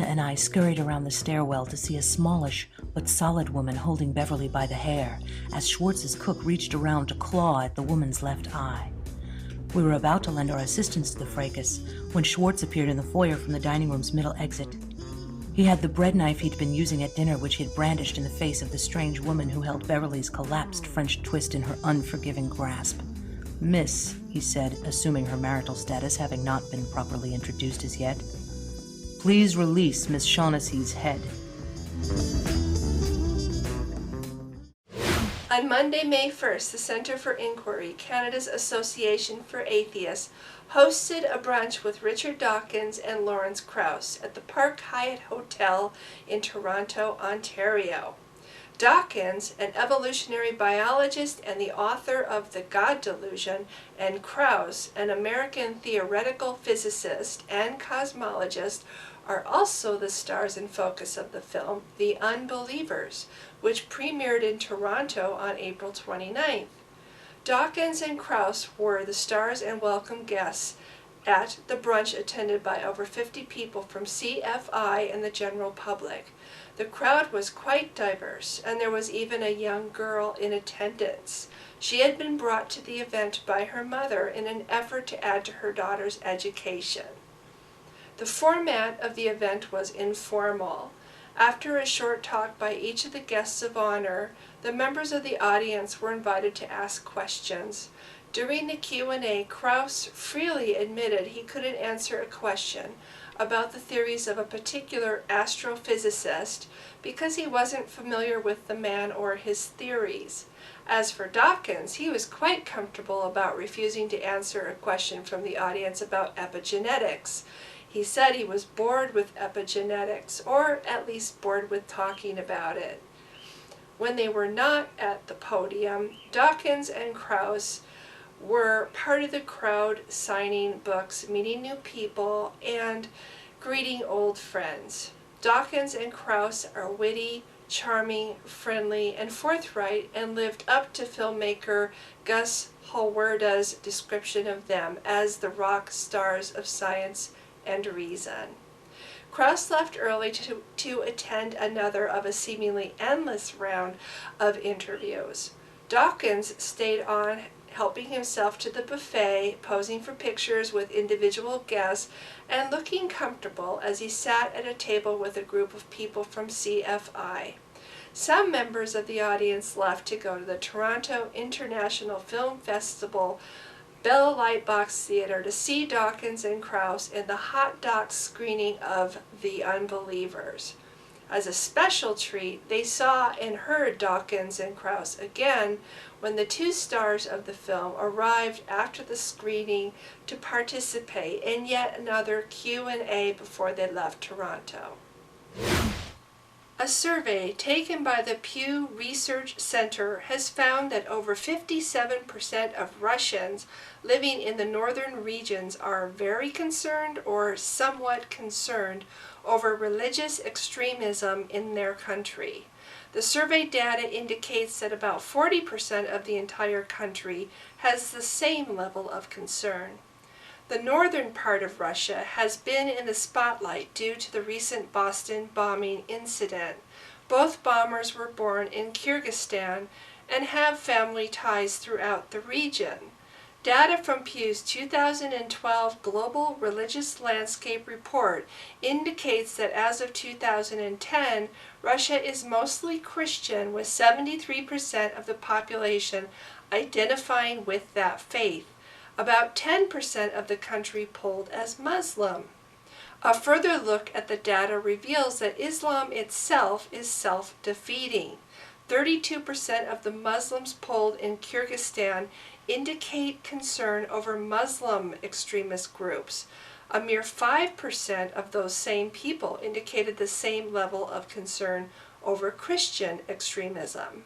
and I scurried around the stairwell to see a smallish but solid woman holding Beverly by the hair as Schwartz's cook reached around to claw at the woman's left eye. We were about to lend our assistance to the fracas when Schwartz appeared in the foyer from the dining room's middle exit. He had the bread knife he'd been using at dinner, which he had brandished in the face of the strange woman who held Beverly's collapsed French twist in her unforgiving grasp. "Miss," he said, assuming her marital status, having not been properly introduced as yet, "please release Miss Shaughnessy's head." On Monday, May 1st, the Centre for Inquiry, Canada's Association for Atheists, hosted a brunch with Richard Dawkins and Lawrence Krauss at the Park Hyatt Hotel in Toronto, Ontario. Dawkins, an evolutionary biologist and the author of The God Delusion, and Krauss, an American theoretical physicist and cosmologist, are also the stars in focus of the film The Unbelievers, which premiered in Toronto on April 29th. Dawkins and Krauss were the stars and welcome guests at the brunch attended by over 50 people from CFI and the general public. The crowd was quite diverse, and there was even a young girl in attendance. She had been brought to the event by her mother in an effort to add to her daughter's education. The format of the event was informal. After a short talk by each of the guests of honor, the members of the audience were invited to ask questions. During the Q&A, Krauss freely admitted he couldn't answer a question about the theories of a particular astrophysicist because he wasn't familiar with the man or his theories. As for Dawkins, he was quite comfortable about refusing to answer a question from the audience about epigenetics. He said he was bored with epigenetics, or at least bored with talking about it. When they were not at the podium, Dawkins and Krauss were part of the crowd signing books, meeting new people, and greeting old friends. Dawkins and Krauss are witty, charming, friendly, and forthright, and lived up to filmmaker Gus Halwerda's description of them as the rock stars of science and reason. Krauss left early to attend another of a seemingly endless round of interviews. Dawkins stayed on, helping himself to the buffet, posing for pictures with individual guests, and looking comfortable as he sat at a table with a group of people from CFI. Some members of the audience left to go to the Toronto International Film Festival Bell Lightbox Theatre to see Dawkins and Krauss in the hot doc screening of The Unbelievers. As a special treat, they saw and heard Dawkins and Krauss again when the two stars of the film arrived after the screening to participate in yet another Q&A before they left Toronto. A survey taken by the Pew Research Center has found that over 57% of Russians living in the northern regions are very concerned or somewhat concerned over religious extremism in their country. The survey data indicates that about 40% of the entire country has the same level of concern. The northern part of Russia has been in the spotlight due to the recent Boston bombing incident. Both bombers were born in Kyrgyzstan and have family ties throughout the region. Data from Pew's 2012 Global Religious Landscape Report indicates that as of 2010, Russia is mostly Christian, with 73% of the population identifying with that faith. About 10% of the country polled as Muslim. A further look at the data reveals that Islam itself is self-defeating. 32% of the Muslims polled in Kyrgyzstan indicate concern over Muslim extremist groups. A mere 5% of those same people indicated the same level of concern over Christian extremism.